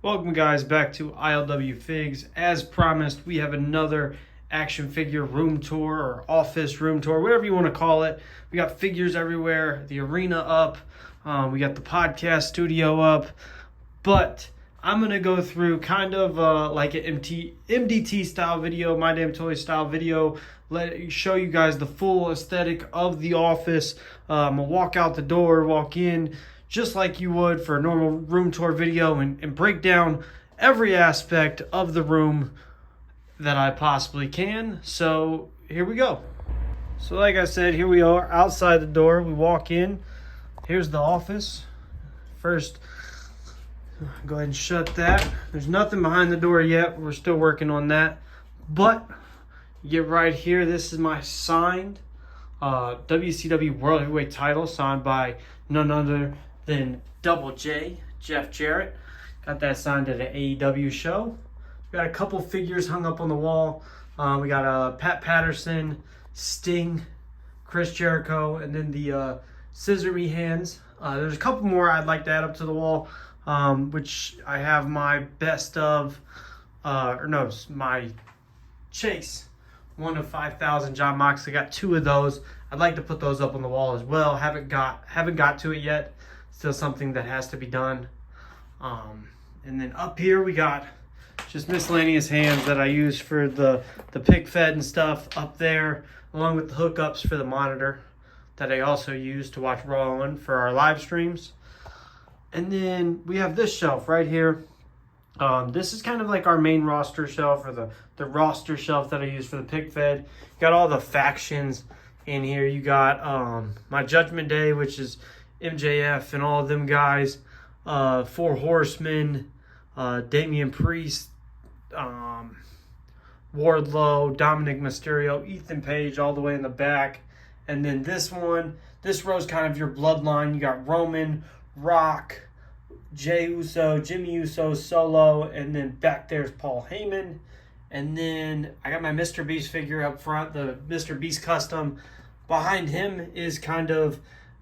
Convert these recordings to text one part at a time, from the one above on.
Welcome guys back to ILWFIGZ. As promised, we have another action figure room tour or office room tour, whatever you want to call it. We got figures everywhere, the arena up, we got the podcast studio up, but I'm going to go through kind of like an MDT style video, My Damn Toy style video, show you guys the full aesthetic of the office. I'm going to walk out the door, walk in, just like you would for a normal room tour video and break down every aspect of the room that I possibly can. So here we go. So like I said, here we are outside the door. We walk in. Here's the office. First, go ahead and shut that. There's nothing behind the door yet. We're still working on that. But you get right here. This is my signed WCW World Heavyweight title signed by none other than Double J, Jeff Jarrett. Got that signed at an AEW show. We got a couple figures hung up on the wall. We got Pat Patterson, Sting, Chris Jericho, and then the Scissor Me hands. There's a couple more I'd like to add up to the wall, which I have my best of, my Chase, 1 of 5,000 John Moxley. Got 2 of those. I'd like to put those up on the wall as well. Haven't got to it yet. Still something that has to be done. And then up here we got just miscellaneous hands that I use for the pick fed and stuff up there, along with the hookups for the monitor that I also use to watch Raw on for our live streams. And then we have this shelf right here. This is kind of like our main roster shelf, or the roster shelf that I use for the pick fed. Got all the factions in here. You got my Judgment Day, which is MJF and all of them guys, 4 Horsemen, Damian Priest, Wardlow, Dominic Mysterio, Ethan Page all the way in the back. And then this row is kind of your bloodline. You got Roman, Rock, Jey Uso, Jimmy Uso, Solo, and then back there's Paul Heyman. And then I got my Mr. Beast figure up front, the Mr. Beast custom. Behind him is kind of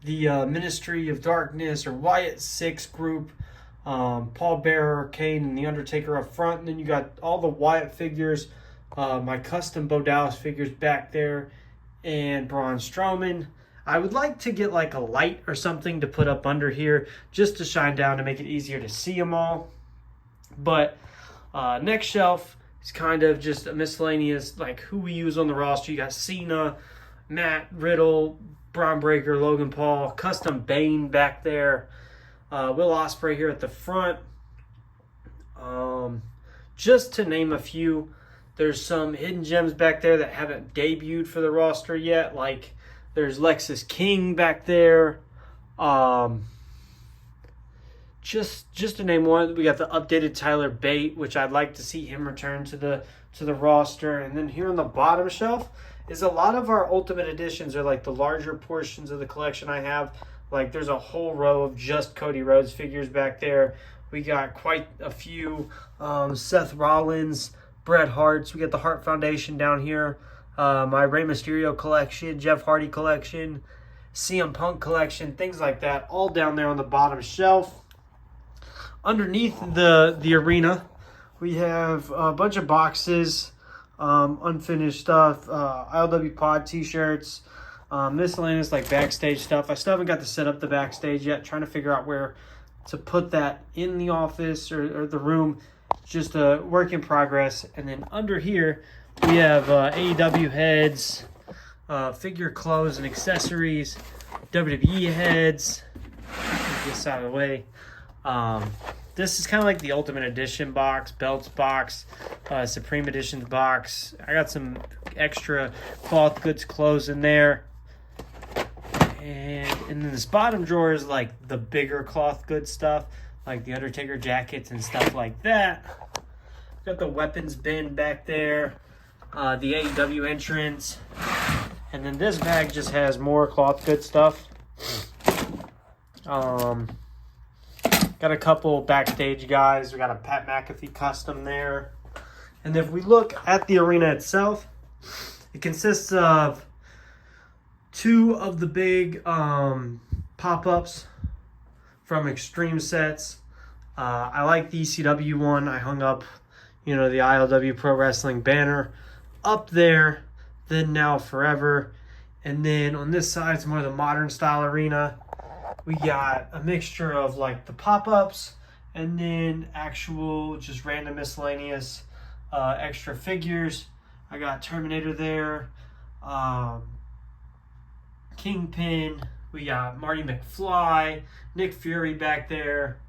the Ministry of Darkness or Wyatt Six group, Paul Bearer, Kane, and The Undertaker up front. And then you got all the Wyatt figures, my custom Bo Dallas figures back there, and Braun Strowman. I would like to get like a light or something to put up under here just to shine down to make it easier to see them all. But next shelf is kind of just a miscellaneous, like who we use on the roster. You got Cena, Matt Riddle, Braun Breaker, Logan Paul, custom Bane back there, Will Ospreay here at the front. Just to name a few, there's some hidden gems back there that haven't debuted for the roster yet. Like there's Lexus King back there. Just to name one, we got the updated Tyler Bate, which I'd like to see him return to the roster. And then here on the bottom shelf is a lot of our Ultimate Editions, are like the larger portions of the collection I have. Like there's a whole row of just Cody Rhodes figures back there. We got quite a few Seth Rollins, Bret Harts. We got the Hart Foundation down here. My Rey Mysterio collection, Jeff Hardy collection, CM Punk collection, things like that, all down there on the bottom shelf. Underneath the arena, we have a bunch of boxes, unfinished stuff, ILWPOD t-shirts, miscellaneous like backstage stuff. I still haven't got to set up the backstage yet, trying to figure out where to put that in the office or the room. Just a work in progress. And then under here, we have AEW heads, figure clothes and accessories, WWE heads. Get this out of the way. This is kind of like the Ultimate Edition box, belts box, Supreme Editions box. I got some extra cloth goods clothes in there. And then this bottom drawer is like the bigger cloth goods stuff, like the Undertaker jackets and stuff like that. Got the weapons bin back there, the AEW entrance. And then this bag just has more cloth goods stuff. Got a couple backstage guys. We got a Pat McAfee custom there. And if we look at the arena itself, it consists of 2 of the big pop-ups from Extreme Sets. I like the ECW one. I hung up, the ILW Pro Wrestling banner up there, then now forever. And then on this side, it's more of the modern style arena. We got a mixture of like the pop-ups and then actual just random miscellaneous extra figures. I got Terminator there, Kingpin. We got Marty McFly, Nick Fury back there.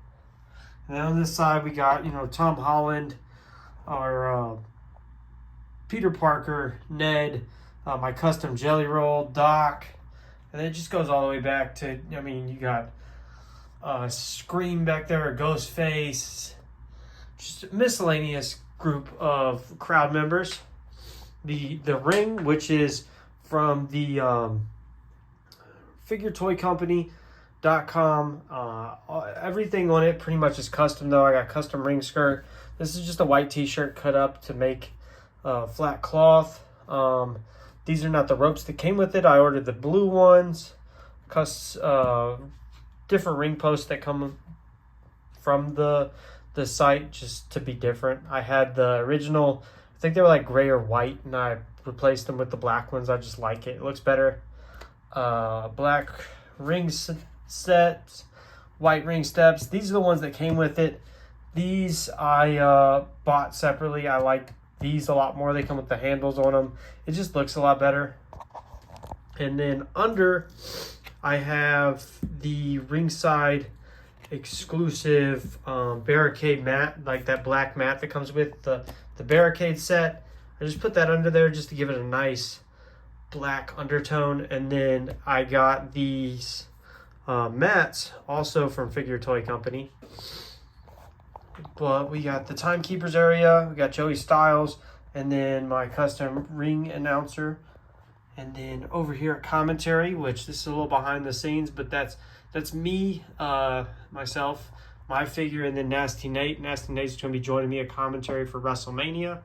And then on this side, we got, Tom Holland, our Peter Parker, Ned, my custom Jelly Roll, Doc. And then it just goes all the way back to, you got Scream back there, Ghostface. Just a miscellaneous group of crowd members. The ring, which is from the Figure Toy Company.com. Everything on it pretty much is custom, though. I got custom ring skirt. This is just a white t-shirt cut up to make flat cloth. These are not the ropes that came with it. I ordered the blue ones. Different ring posts that come from the site just to be different. I had the original, I think they were like gray or white, and I replaced them with the black ones. I just like it. It looks better. Black ring sets, white ring steps. These are the ones that came with it. These I bought separately. I like these a lot more. They come with the handles on them. It just looks a lot better. And then under, I have the ringside exclusive barricade mat, like that black mat that comes with the barricade set. I just put that under there just to give it a nice black undertone. And then I got these mats also from Figure Toy Company. But we got the Timekeepers area, we got Joey Styles, and then my custom ring announcer. And then over here at commentary, which this is a little behind the scenes, but that's me, myself, my figure, and then Nasty Nate. Nasty Nate's going to be joining me at commentary for WrestleMania.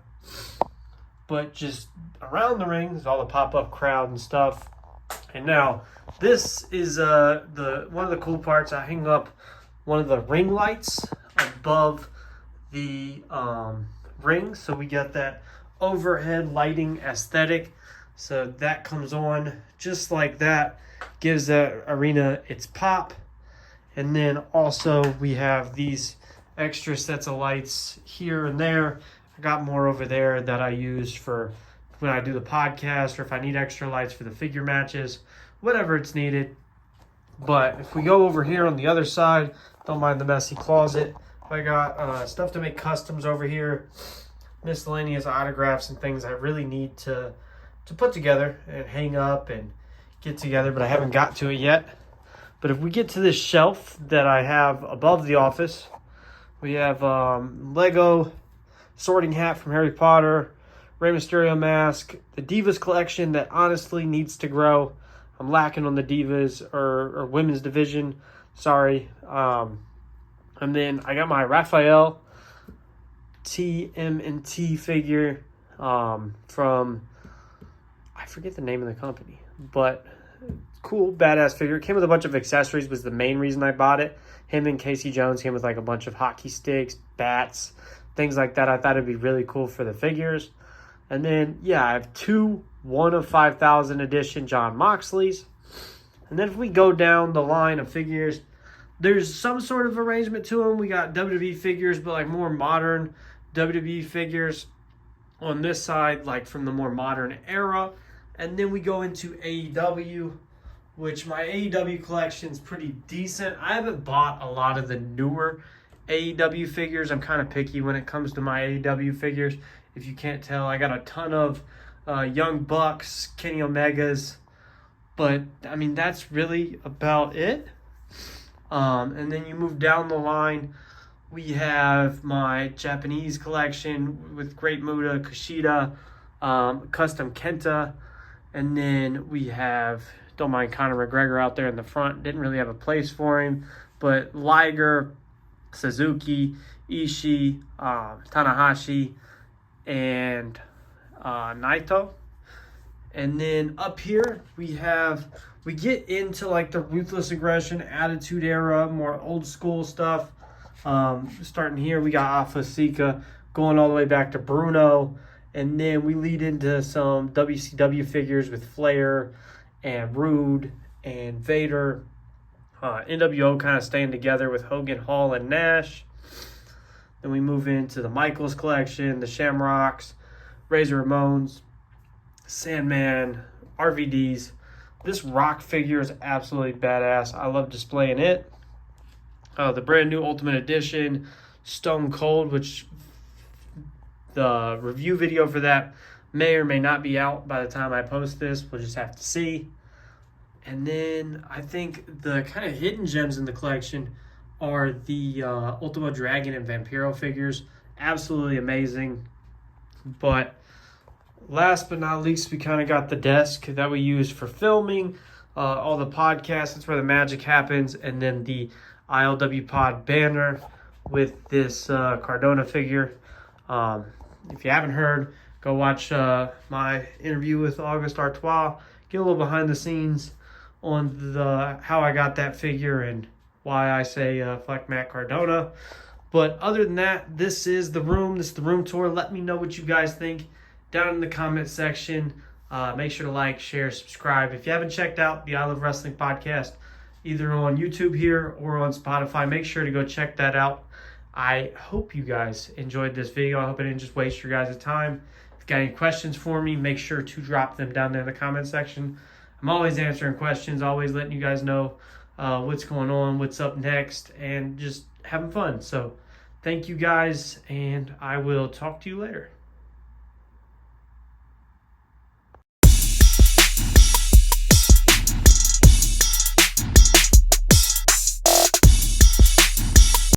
But just around the ring is all the pop-up crowd and stuff. And now this is one of the cool parts. I hang up one of the ring lights above the ring, so we got that overhead lighting aesthetic. So that comes on just like that, gives that arena its pop. And then also we have these extra sets of lights here and there. I got more over there that I use for when I do the podcast, or if I need extra lights for the figure matches, whatever it's needed. But if we go over here on the other side, don't mind the messy closet. I got stuff to make customs over here, miscellaneous autographs and things I really need to put together and hang up and get together, but I haven't got to it yet. But if we get to this shelf that I have above the office, we have Lego sorting hat from Harry Potter, Rey Mysterio mask, the Divas collection that honestly needs to grow. I'm lacking on the Divas or women's division. Sorry. And then I got my Raphael TMNT figure from, I forget the name of the company, but cool, badass figure. It came with a bunch of accessories, was the main reason I bought it. Him and Casey Jones came with like a bunch of hockey sticks, bats, things like that. I thought it'd be really cool for the figures. And then, yeah, I have two 1 of 5,000 edition John Moxleys. And then if we go down the line of figures, there's some sort of arrangement to them. We got WWE figures, but like more modern WWE figures on this side, like from the more modern era. And then we go into AEW, which my AEW collection is pretty decent. I haven't bought a lot of the newer AEW figures. I'm kind of picky when it comes to my AEW figures. If you can't tell, I got a ton of Young Bucks, Kenny Omegas, but I mean, that's really about it. And then you move down the line, we have my Japanese collection with Great Muta, Kushida, Custom Kenta, and then we have, don't mind Conor McGregor out there in the front, didn't really have a place for him, but Liger, Suzuki, Ishii, Tanahashi, and Naito. And then up here we get into like the Ruthless Aggression, Attitude Era, more old school stuff. Starting here, we got Alpha Sika going all the way back to Bruno. And then we lead into some WCW figures with Flair and Rude and Vader. NWO kind of staying together with Hogan, Hall, and Nash. Then we move into the Michaels collection, the Shamrocks, Razor Ramones, Sandman, RVDs. This Rock figure is absolutely badass. I love displaying it. The brand new Ultimate Edition, Stone Cold, which the review video for that may or may not be out by the time I post this. We'll just have to see. And then I think the kind of hidden gems in the collection are the Ultimo Dragon and Vampiro figures. Absolutely amazing. But last but not least, we kind of got the desk that we use for filming all the podcasts. That's where the magic happens. And then the ILWPOD banner with this Cardona figure. If you haven't heard, go watch my interview with Auguste Artois. Get a little behind the scenes on the how I got that figure and why I say fuck Matt Cardona. But other than that, this is the room. This is the room tour. Let me know what you guys think down in the comment section. Make sure to like, share, subscribe. If you haven't checked out the I Love Wrestling podcast, either on YouTube here or on Spotify, make sure to go check that out. I hope you guys enjoyed this video. I hope I didn't just waste your guys' time. If you got any questions for me, make sure to drop them down there in the comment section. I'm always answering questions, always letting you guys know what's going on, what's up next, and just having fun. So thank you guys, and I will talk to you later.